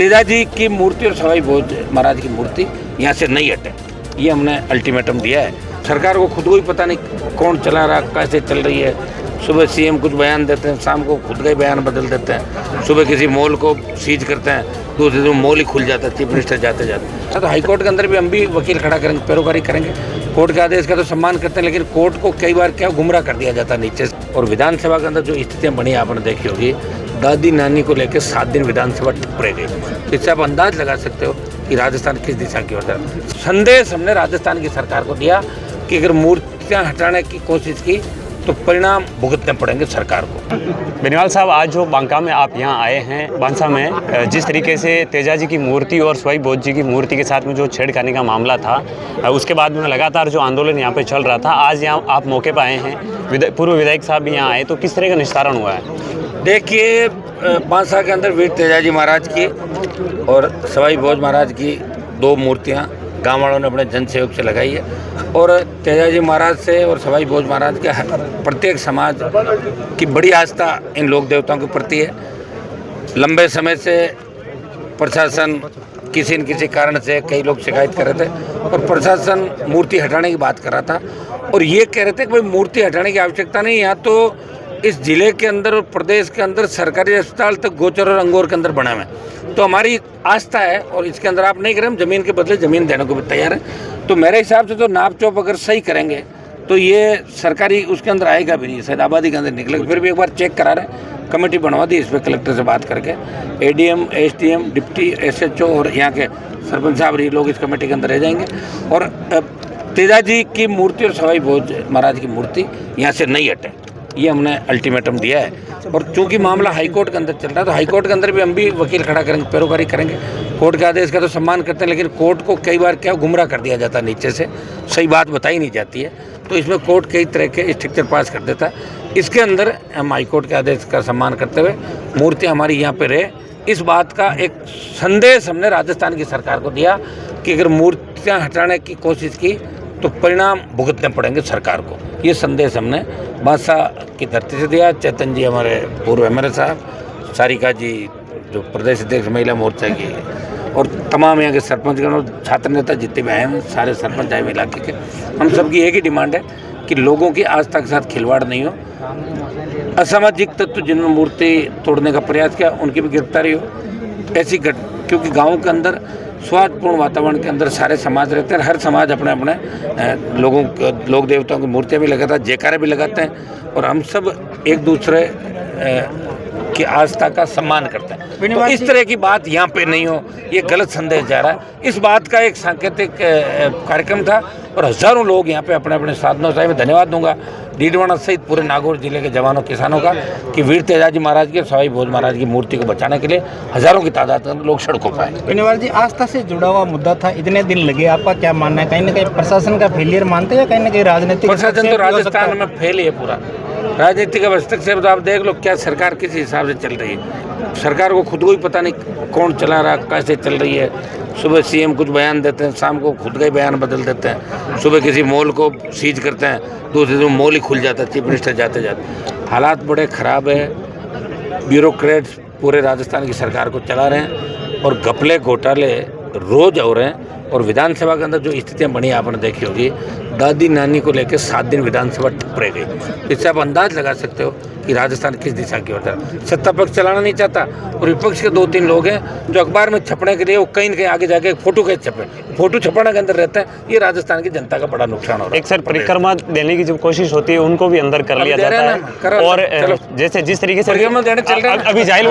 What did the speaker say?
तेजाजी की मूर्ति और सवाई भोज महाराज की मूर्ति यहाँ से नहीं हटे, ये हमने अल्टीमेटम दिया है। सरकार को खुद को ही पता नहीं कौन चला रहा, कैसे चल रही है। सुबह सीएम कुछ बयान देते हैं, शाम को खुद का ही बयान बदल देते हैं। सुबह किसी मॉल को सीज करते हैं, दूसरे दिन मॉल ही खुल जाता है चीफ मिनिस्टर जाते जाते। तो हाईकोर्ट के अंदर भी हम भी वकील खड़ा करेंगे, पैरोकारी करेंगे। कोर्ट के आदेश का तो सम्मान करते हैं, लेकिन कोर्ट को कई बार क्या गुमराह कर दिया जाता है नीचे से। और विधानसभा के अंदर जो स्थितियाँ बनी आपने देखी होगी, दादी नानी को लेकर 7 दिन विधानसभा टुप रह गई। इससे आप अंदाज लगा सकते हो कि राजस्थान किस दिशा की ओर जा रहा है। संदेश हमने राजस्थान की सरकार को दिया कि अगर मूर्तियां हटाने की कोशिश की तो परिणाम भुगतने पड़ेंगे सरकार को। बेनीवाल साहब, आज जो बांका में आप यहाँ आए हैं, बांसा में जिस तरीके से तेजाजी की मूर्ति और सवाई भोज जी की मूर्ति के साथ में जो छेड़खानी का मामला था, उसके बाद में लगातार जो आंदोलन यहाँ पे चल रहा था, आज यहाँ आप मौके पर आए हैं, पूर्व विधायक साहब भी यहाँ आए, तो किस तरह का निस्तारण हुआ है? देखिए, बांसा के अंदर वीर तेजाजी महाराज की और सवाई भोज महाराज की 2 मूर्तियाँ गाँव वालों ने अपने जन सहयोग से लगाई है। और तेजाजी महाराज से और सवाई भोज महाराज के प्रत्येक समाज की बड़ी आस्था इन लोक देवताओं के प्रति है। लंबे समय से प्रशासन किसी न किसी कारण से कई लोग शिकायत कर रहे थे और प्रशासन मूर्ति हटाने की बात कर रहा था और ये कह रहे थे कि भाई मूर्ति हटाने की आवश्यकता नहीं, यहाँ तो इस जिले के अंदर और प्रदेश के अंदर सरकारी अस्पताल तक गोचर और अंगोर के अंदर बना हुआ है। तो हमारी आस्था है और इसके अंदर आप नहीं करें, हम जमीन के बदले ज़मीन देने को भी तैयार हैं। तो मेरे हिसाब से तो नाप चौप अगर सही करेंगे तो ये सरकारी उसके अंदर आएगा भी नहीं, शायद आबादी के अंदर निकलेगा। फिर भी एक बार चेक करा रहे हैं, कमेटी बनवा दी, इस पर कलेक्टर से बात करके ADM, SDM, डिप्टी SHO और यहाँ के सरपंच साहब ये लोग इस कमेटी के अंदर रह जाएंगे। और तेजाजी की मूर्ति और सवाई भोज महाराज की मूर्ति यहाँ से नहीं हटे, ये हमने अल्टीमेटम दिया है। और चूंकि मामला हाईकोर्ट के अंदर चल रहा है, तो हाईकोर्ट के अंदर भी हम भी वकील खड़ा करेंगे, पैरोकारी करेंगे। कोर्ट के आदेश का तो सम्मान करते हैं, लेकिन कोर्ट को कई बार क्या गुमराह कर दिया जाता है नीचे से, सही बात बताई नहीं जाती है। तो इसमें कोर्ट कई तरह के स्ट्रक्चर पास कर देता है। इसके अंदर हम हाईकोर्ट के आदेश का सम्मान करते हुए मूर्तियाँ हमारी यहाँ पर रहे, इस बात का एक संदेश हमने राजस्थान की सरकार को दिया कि अगर मूर्तियाँ हटाने की कोशिश की तो परिणाम भुगतने पड़ेंगे सरकार को। ये संदेश हमने बांसा की धरती से दिया। चेतन जी हमारे पूर्व MLA साहब, सारिका जी जो प्रदेश अध्यक्ष महिला मोर्चा की, और तमाम यहाँ के सरपंचगण और छात्र नेता जितने भी आए हैं, सारे सरपंच आए इलाके के, हम सबकी एक ही डिमांड है कि लोगों की आस्था के साथ खिलवाड़ नहीं हो। असामाजिक तत्व जिन्होंने मूर्ति तोड़ने का प्रयास किया उनकी भी गिरफ्तारी हो। ऐसी क्योंकि गाँव के अंदर स्वादपूर्ण वातावरण के अंदर सारे समाज रहते हैं, हर समाज अपने अपने लोक देवताओं की मूर्तियाँ भी लगाता है, जयकारे भी लगाते हैं और हम सब एक दूसरे की आस्था का सम्मान करते हैं। तो इस तरह की बात यहाँ पे नहीं हो, ये गलत संदेश जा रहा है। इस बात का एक सांकेतिक कार्यक्रम था और हज़ारों लोग यहाँ पे अपने अपने साधनों से, मैं धन्यवाद दूंगा डीडवाना सहित पूरे नागौर जिले के जवानों किसानों का कि वीर तेजाजी महाराज की और सवाई भोज महाराज की मूर्ति को बचाने के लिए हज़ारों की तादाद में लोग सड़कों पर आए। बेनीवाल जी, आस्था से जुड़ा हुआ मुद्दा था, इतने दिन लगे, आपका क्या मानना है? कहीं ना कहीं प्रशासन का फेलियर मानते हैं या कहीं ना कहीं राजनीतिक? प्रशासन तो राजस्थान में फेल है पूरा, राजनीतिक हस्तक्षेप। तो आप देख लो क्या सरकार किस हिसाब से चल रही है। सरकार को खुद को ही पता नहीं कौन चला रहा, कैसे चल रही है। सुबह CM कुछ बयान देते हैं, शाम को खुद का ही बयान बदल देते हैं। सुबह किसी मॉल को सीज करते हैं, दूसरे दिन मॉल ही खुल जाता है चीफ मिनिस्टर जाते जाते। हालात बड़े ख़राब है। ब्यूरोक्रेट्स पूरे राजस्थान की सरकार को चला रहे हैं और घपले घोटाले रोज़ हो रहे हैं। और विधानसभा के अंदर जो स्थितियाँ बनी आपने देखी होगी, दादी नानी को लेकर 7 दिन विधानसभा टुप रह गई। इससे आप अंदाज लगा सकते हो कि राजस्थान किस दिशा की ओर जा रहा है। सत्ता पक्ष चलाना नहीं चाहता और विपक्ष के 2-3 लोग हैं जो अखबार में छपने के लिए वो कहीं न कहीं आगे जाके फोटो कैसे छपे, फोटो छपाने के अंदर रहता है। ये राजस्थान की जनता का बड़ा नुकसान हो रहा है। एक सर परिक्रमा देने की जो कोशिश होती है उनको भी अंदर कर लिया जाता है और जैसे जिस तरीके से परिक्रमा देने चल रहे हैं अभी जाइल